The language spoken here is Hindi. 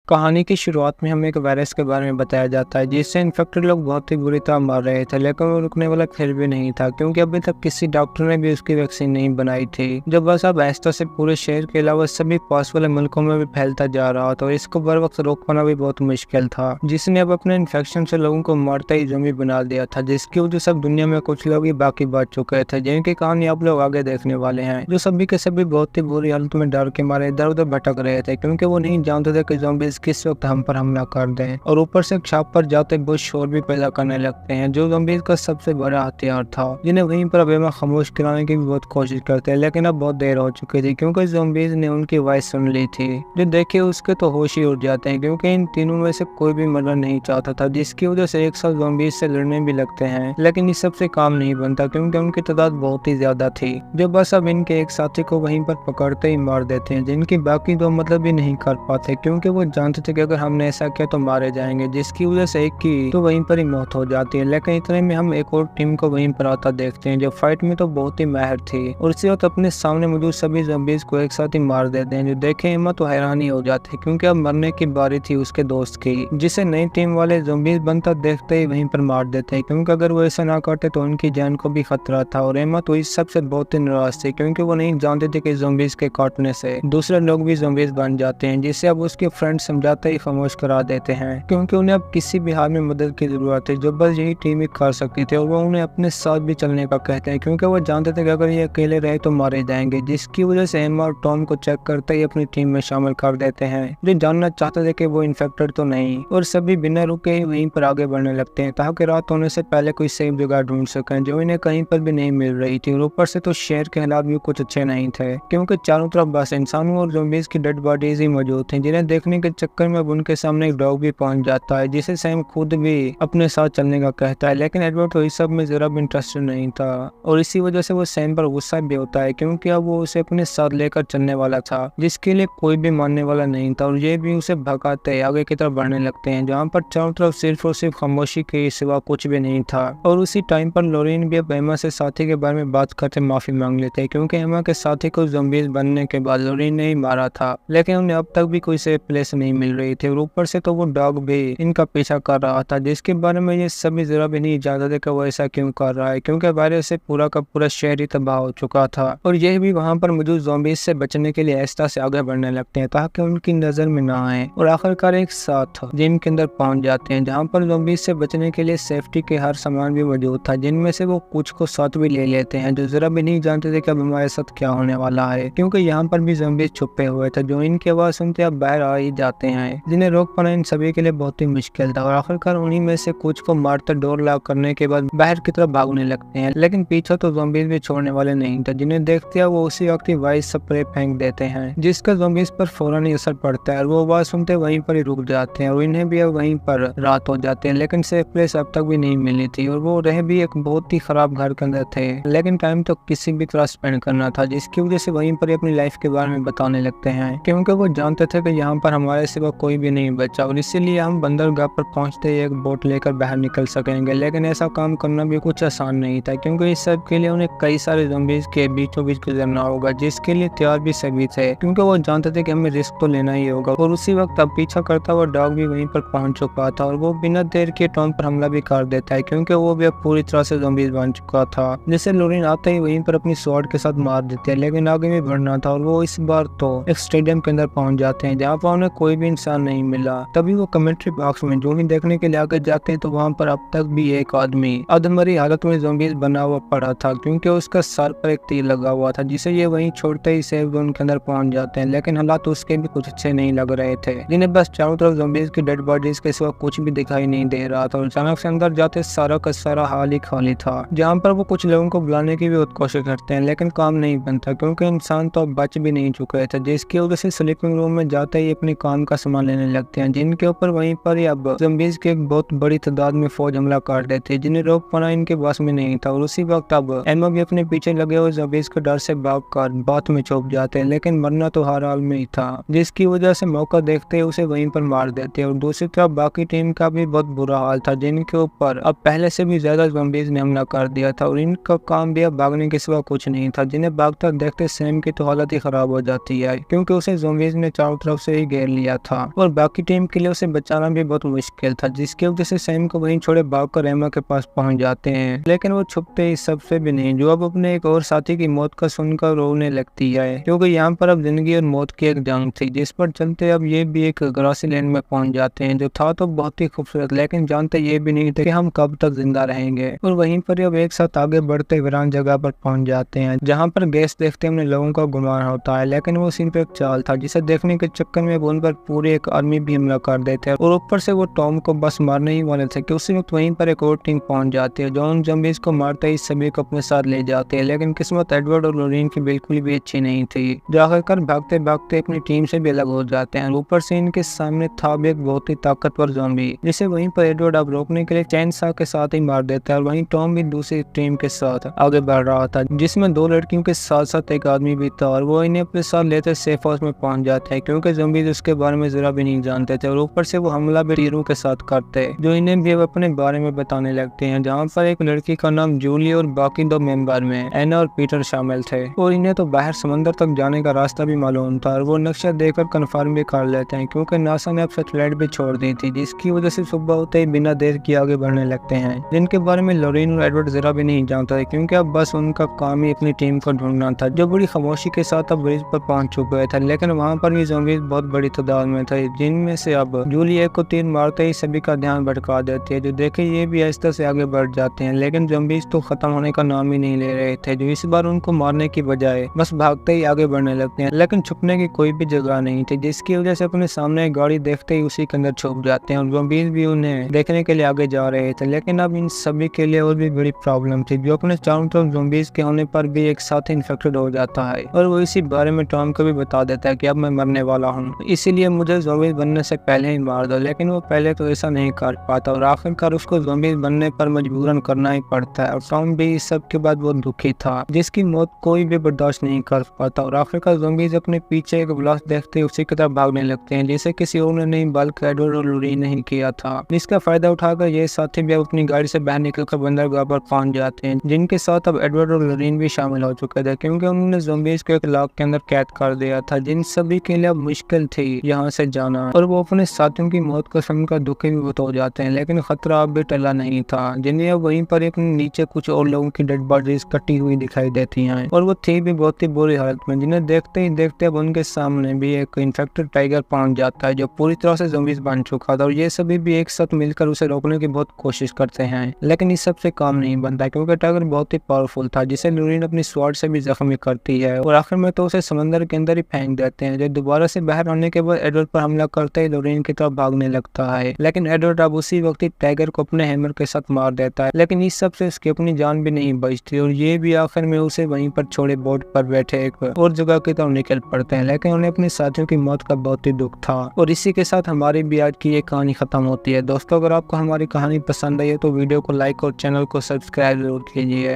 कहानी की शुरुआत में हमें एक वायरस के बारे में बताया जाता है जिससे इन्फेक्टेड लोग बहुत ही बुरी तरह मर रहे थे, लेकिन वो रुकने वाला खेल भी नहीं था क्योंकि अभी तक किसी डॉक्टर ने भी उसकी वैक्सीन नहीं बनाई थी। जब बस अब आहिस्ता से पूरे शहर के अलावा सभी पास वाले मुल्कों में भी फैलता जा रहा था और इसको बर वक्त रोक पाना भी बहुत मुश्किल था, जिसने अब अपने इन्फेक्शन से लोगों को मारता ही जमी बना दिया था, जिसकी वजह से दुनिया में कुछ लोग ही बाकी बच चुके थे जिनकी कहानी आप लोग आगे देखने वाले हैं, जो सभी के सभी बहुत ही बुरी हालत में डर के मारे इधर उधर भटक रहे थे क्योंकि वो नहीं जानते थे कि ज़ॉम्बीज़ किस वक्त हम पर हमला कर दें और ऊपर से छाप पर जाते बहुत शोर भी पैदा करने लगते हैं, जो ज़ॉम्बीज़ का सबसे बड़ा हथियार था, जिन्हें वहीं पर बेमा खामोश कराने की भी बहुत कोशिश करते हैं, लेकिन अब बहुत देर हो चुकी थी क्योंकि ज़ॉम्बीज़ ने उनकी आवाज़ सुन ली थी। जो देखे उसके तो होश ही उड़ जाते हैं क्योंकि इन तीनों में से कोई भी मरना नहीं चाहता था, जिसकी वजह से एक साथ ज़ॉम्बीज़ से लड़ने भी लगते हैं, लेकिन इस सबसे काम नहीं बनता क्योंकि उनकी तादाद बहुत ही ज्यादा थी, जो बस अब इनके एक साथी को वहीं पर पकड़ते ही मार देते हैं, जिनकी बाकी दो मतलब भी नहीं कर पाते क्योंकि वो जानते थे कि अगर हमने ऐसा किया तो मारे जाएंगे, जिसकी वजह से एक की तो वहीं पर ही मौत हो जाती है। लेकिन इतने में हम एक और टीम को वहीं पर आता देखते हैं जो फाइट में तो बहुत ही माहिर थी और इसी वक्त अपने सामने मौजूद सभी ज़ॉम्बीज़ को एक साथ ही मार देते हैं। जो देखे एम्मा तो हैरानी हो जाती है क्योंकि अब मरने की बारी थी उसके दोस्त की, जिसे नई टीम वाले ज़ॉम्बीज़ बनता देखते ही वहीं पर मार देते हैं क्योंकि अगर वो ऐसा ना करते तो उनकी जान को भी खतरा था। और एम्मा तो इस सबसे बहुत ही नाराज थी क्योंकि वो नहीं जानते थे कि ज़ॉम्बीज़ के काटने से दूसरे लोग भी ज़ॉम्बीज़ बन जाते हैं, जिसे अब उसके फ्रेंड समझाते ही खामोश करा देते हैं क्योंकि उन्हें अब किसी भी हाल में मदद की जरूरत है, जो बस यही टीम ही कर सकती थी। और वो उन्हें अपने साथ भी चलने का कहते हैं क्योंकि वो जानते थे कि अगर ये अकेले रहे तो मारे जाएंगे, जिसकी वजह से एम्मा और टॉम को चेक करते ही अपनी टीम में शामिल कर देते हैं, जो जानना चाहते थे कि वो इन्फेक्टेड तो नहीं, और सभी बिना रुके ही वहीं पर आगे बढ़ने लगते हैं ताकि रात होने से पहले कोई सेफ जगह ढूंढ सकें जो इन्हें कहीं पर भी नहीं मिल रही थी। और ऊपर से तो शहर के हालात भी कुछ अच्छे नहीं थे क्योंकि चारों तरफ बस इंसानों और ज़ॉम्बीज़ की डेड बॉडीज ही मौजूद थी, जिन्हें देखने के चक्कर में अब उनके सामने एक डॉग भी पहुंच जाता है, जिसे सैम खुद भी अपने साथ चलने का कहता है, लेकिन एडवर्ड तो इस सब में जरा भी इंटरेस्टेड नहीं था और इसी वजह से वो सैम पर गुस्सा भी होता है क्योंकि अब वो उसे अपने साथ लेकर चलने वाला था, जिसके लिए कोई भी मानने वाला नहीं था। और ये भी उसे भगाते आगे की तरफ बढ़ने लगते हैं जहाँ पर चारों तरफ सिर्फ और सिर्फ खामोशी के सिवा कुछ भी नहीं था। और उसी टाइम पर लोरीन भी अब एम्मा से साथी के बारे में बात करते माफी मांग लेते हैं क्योंकि एम्मा के साथी को ज़ॉम्बीज़ बनने के बाद लोरीन ने ही मारा था, लेकिन उन्हें अब तक भी कोई सेफ प्लेस नहीं मिल रही थी और ऊपर से तो वो डॉग भी इनका पीछा कर रहा था, जिसके बारे में ये सभी जरा भी नहीं जानते थे कि वो ऐसा क्यों कर रहा है क्योंकि वायरस से पूरा का पूरा शहर ही तबाह हो चुका था। और यह भी वहाँ पर मौजूद ज़ॉम्बीज़ से बचने के लिए आहिस्ता से आगे बढ़ने लगते हैं ताकि उनकी नजर में ना आए और आखिरकार एक साथ जिम के अंदर पहुंच जाते हैं जहाँ पर ज़ॉम्बीज़ से बचने के लिए सेफ्टी के हर सामान भी मौजूद था, जिनमें से वो कुछ को साथ भी ले लेते हैं, जो जरा भी नहीं जानते थे कि अब हमारे साथ क्या होने वाला है क्योंकि यहाँ पर भी ज़ॉम्बीज़ छुपे हुए थे जो इनकी आवाज़ सुनते अब बाहर आ ही जाते हैं, जिन्हें रोक पाना इन सभी के लिए बहुत ही मुश्किल था। और आखिरकार उन्हीं में से कुछ को मारकर डोर लॉक करने के बाद बाहर की तरफ भागने लगते हैं, लेकिन पीछे तो ज़ॉम्बीज़ भी छोड़ने वाले नहीं थे, जिन्हें देखते हैं वो उसी वक्त ही वाइस स्प्रे फेंक देते हैं जिसका ज़ॉम्बीज़ पर फौरन ही असर पड़ता है और वो आवाज़ सुनते वहीं पर ही रुक जाते हैं और इन्हें भी अब वहीं पर रात हो जाते हैं, लेकिन सेफ प्लेस अब तक भी नहीं मिली थी और वो रह भी एक बहुत ही खराब घर के अंदर थे, लेकिन टाइम तो किसी भी तरह स्पेंड करना था, जिसकी वजह से वहीं पर अपनी लाइफ के बारे में बताने लगते हैं क्योंकि वो जानते थे कि यहाँ पर हमारे सिवा कोई भी नहीं बचा और इसीलिए हम बंदरगाह पर पहुंचते ही एक बोट लेकर बाहर निकल सकेंगे, लेकिन ऐसा काम करना भी कुछ आसान नहीं था क्योंकि इस सब के लिए उन्हें कई सारे ज़ॉम्बीज़ के बीचों बीच गुजरना होगा, जिसके लिए तैयार भी सभी थे क्योंकि वो जानते थे कि हमें रिस्क तो लेना ही होगा। और उसी वक्त अब पीछा करता हुआ डॉग भी वहीं पर पहुंच चुका था और वो बिना देर के टॉम पर हमला भी कर देता है क्योंकि वो भी अब पूरी तरह से ज़ॉम्बीज़ बन चुका था, जिसे लोरीन आते ही वहीं पर अपनी स्वॉर्ड के साथ मार देते हैं, लेकिन आगे भी बढ़ना था और वो इस बार तो एक स्टेडियम के अंदर पहुंच जाते हैं जहाँ पर उन्हें कोई भी इंसान नहीं मिला। तभी वो कमेंट्री बॉक्स में जो ही देखने के लिए आगे जाते हैं तो वहाँ पर अब तक भी एक आदमी अधमरी हालत में ज़ॉम्बीज़ बना हुआ पड़ा था क्योंकि उसका सर पर एक तीर लगा हुआ था, जिसे ये वहीं छोड़ते ही सेफ जोन के अंदर पहुंच जाते हैं, लेकिन हालात उसके भी कुछ अच्छे नहीं लग रहे थे, जिन्हें बस चारों तरफ ज़ॉम्बीज़ की डेड बॉडीज के सिवा कुछ भी दिखाई नहीं दे रहा था और अचानक से अंदर जाते सारा का सारा हाल ही खाली था, जहाँ पर वो कुछ लोगों को बुलाने की भी बहुत कोशिश करते हैं लेकिन काम नहीं बनता क्योंकि इंसान तो अब बच भी नहीं चुके थे, जिसकी वजह से स्लीपिंग रूम में जाते ही अपने काम का सामान लेने लगते हैं, जिनके ऊपर वहीं पर ही अब ज़ॉम्बीज़ की एक बहुत बड़ी तादाद में फौज हमला कर देती है, जिन्हें रोक पाना इनके बस में नहीं था। और उसी वक्त अब एम्मा भी अपने पीछे लगे हुए ज़ॉम्बीज़ के डर से भागकर बात में छुप जाते हैं, लेकिन मरना तो हर हाल में ही था, जिसकी वजह से मौका देखते ही उसे वहीं पर मार देते हैं। और दूसरी तरफ बाकी टीम का भी बहुत बुरा हाल था, जिनके ऊपर अब पहले से भी ज्यादा ज़ॉम्बीज़ ने हमला कर दिया था और इनका काम भी अब भागने के सिवा कुछ नहीं था, जिन्हें भागता देखते सैम की तो हालत ही खराब हो जाती है क्योंकि उसे ज़ॉम्बीज़ ने चारों तरफ से ही घेर लिया था और बाकी टीम के लिए उसे बचाना भी बहुत मुश्किल था, जिसकी वजह से सैम को वहीं छोड़े भागकर एमा के पास पहुंच जाते हैं। लेकिन वो छुपते ही सबसे भी नहीं, जो अब अपने एक और साथी की मौत का सुनकर रोने लगती है, क्योंकि यहाँ पर अब जिंदगी और मौत की एक जंग थी, जिस पर चलते अब ये भी एक ग्रासी लैंड में पहुंच जाते हैं, जो था तो बहुत ही खूबसूरत, लेकिन जानते ये भी नहीं थे कि हम कब तक जिंदा रहेंगे। और वहीं पर अब एक साथ आगे बढ़ते वीरान जगह पर पहुंच जाते हैं, जहाँ पर गैस देखते हमने लोगों का गुमान होता है, लेकिन वो सिर्फ एक चाल था, जिसे देखने के चक्कर में उन पर पूरी एक आर्मी भी हमला कर देते हैं। और ऊपर से वो टॉम को बस मारने ही वाले थे कि उसी वक्त वहीं पर एक और टीम पहुंच जाती है, जो उन ज़ॉम्बीज को मारते ही सभी को अपने साथ ले जाते हैं। लेकिन किस्मत एडवर्ड और लोरीन की बिल्कुल भी अच्छी नहीं थी, जो आखिरकार भागते भागते अपनी टीम से भी अलग हो जाते हैं। ऊपर से इनके सामने था भी एक बहुत ही ताकतवर ज़ॉम्बी, जिसे वहीं पर एडवर्ड अब रोकने के लिए चैन सा के साथ ही मार देता है। और वहीं टॉम भी दूसरी टीम के साथ आगे बढ़ रहा था, जिसमें 2 लड़कियों के साथ साथ एक आदमी भी था, और वो इन्हें अपने साथ लेते सेफ हाउस में पहुंच जाते हैं, क्योंकि ज़ॉम्बीज उसके बारे में जरा भी नहीं जानते थे। और ऊपर से वो हमला भी तीरों के साथ करते, जो इन्हें भी अपने बारे में बताने लगते हैं, जहाँ पर एक लड़की का नाम जूली और बाकी 2 मेंबर में एना और पीटर शामिल थे। और इन्हें तो बाहर समंदर तक जाने का रास्ता भी मालूम था, और वो नक्शा देखकर कंफर्म भी कर लेते हैं, क्योंकि नासा ने अब सैटेलाइट भी छोड़ दी थी, जिसकी वजह से सुबह होते ही बिना देर किए आगे बढ़ने लगते हैं, जिनके बारे में लोरीन और एडवर्ड जरा भी नहीं जानता था, क्योंकि अब बस उनका काम ही अपनी टीम को ढूंढना था, जो बड़ी खामोशी के साथ अब ब्रिज पर पहुंच चुके थे। लेकिन वहां पर भी ज़ॉम्बीज बहुत बड़ी तादाद में थे, जिनमें से अब जूली एक को तीर मारते ही सभी का ध्यान भटका देती है, जो देखे ये भी आहिस्ता से आगे बढ़ जाते हैं। लेकिन ज़ॉम्बीज तो खत्म होने का नाम ही नहीं ले रहे थे, जो इस बार उनको मारने की बजाय बस भागते ही आगे बढ़ने लगते हैं। लेकिन छुपने की कोई भी जगह नहीं थी, जिसकी वजह से अपने सामने एक गाड़ी देखते ही उसी के अंदर छुप जाते हैं, और ज़ॉम्बीज भी उन्हें देखने के लिए आगे जा रहे थे। लेकिन अब इन सभी के लिए और भी बड़ी प्रॉब्लम थी, जो अपने चारों तरफ ज़ॉम्बीज के होने पर भी एक साथ इन्फेक्टेड हो जाता है, और वो इसी बारे में टॉम को भी बता देता है कि अब मैं मरने वाला हूँ, इसीलिए मुझे ज़ॉम्बीज बनने से पहले ही मार दो। लेकिन वो पहले तो ऐसा नहीं कर पाता, और आखिरकार उसको ज़ॉम्बीज बनने पर मजबूरन करना ही पड़ता है। और टॉम भी इस सब के बाद बहुत दुखी था, जिसकी मौत कोई भी बर्दाश्त नहीं कर पाता, और आखिरकार ज़ॉम्बीज अपने पीछे एक ब्लास्ट देखते उसी की तरफ भागने लगते हैं, जिसे किसी और ने नहीं बल्कि एडवर्ड और लोरीन नहीं किया था। जिसका फायदा उठाकर ये साथी भी अपनी गाड़ी से बाहर निकलकर बंदरगाह पर पहुंच जाते हैं, जिनके साथ अब एडवर्ड और लोरीन भी शामिल हो चुके थे, क्योंकि उन्होंने ज़ॉम्बीज को एक लाख के अंदर कैद कर दिया था, जिन सभी के लिए अब मुश्किल थी यहाँ से जाना। और वो अपने साथियों की मौत को सुनकर दुखी भी बहुत हो जाते हैं, लेकिन खतरा अब भी टला नहीं था, जिन्हें अब वहीं पर एक नीचे कुछ और लोगों की डेड बॉडीज कटी हुई दिखाई देती हैं, और वो थी भी बहुत ही बुरी हालत में, जिन्हें देखते ही देखते अब उनके सामने भी एक इन्फेक्टेड टाइगर पहुंच जाता है, जो पूरी तरह से ज़ॉम्बीज बन चुका था। और ये सभी भी एक साथ मिलकर उसे रोकने की बहुत कोशिश करते हैं, लेकिन इस सबसे काम नहीं बनता, क्योंकि टाइगर बहुत ही पावरफुल था, जिसे लोरीन अपनी स्वॉर्ड से भी जख्मी करती है, और आखिर में तो उसे समंदर के अंदर ही फेंक देते हैं, जो दोबारा से बाहर आने के बाद एडवर्ड पर हमला करते ही लोरीन की तरफ भागने लगता है। लेकिन एडवर्ड अब उसी वक्त ही टाइगर को अपने हैमर के साथ मार देता है, लेकिन इस सब से उसकी अपनी जान भी नहीं बचती, और ये भी आखिर में उसे वहीं पर छोड़े बोट पर बैठे एक और जगह की तरफ निकल पड़ते हैं। लेकिन उन्हें अपने साथियों की मौत का बहुत ही दुख था। और इसी के साथ हमारी भी आज की ये कहानी खत्म होती है। दोस्तों, अगर आपको हमारी कहानी पसंद आई है तो वीडियो को लाइक और चैनल को सब्सक्राइब जरूर कीजिए।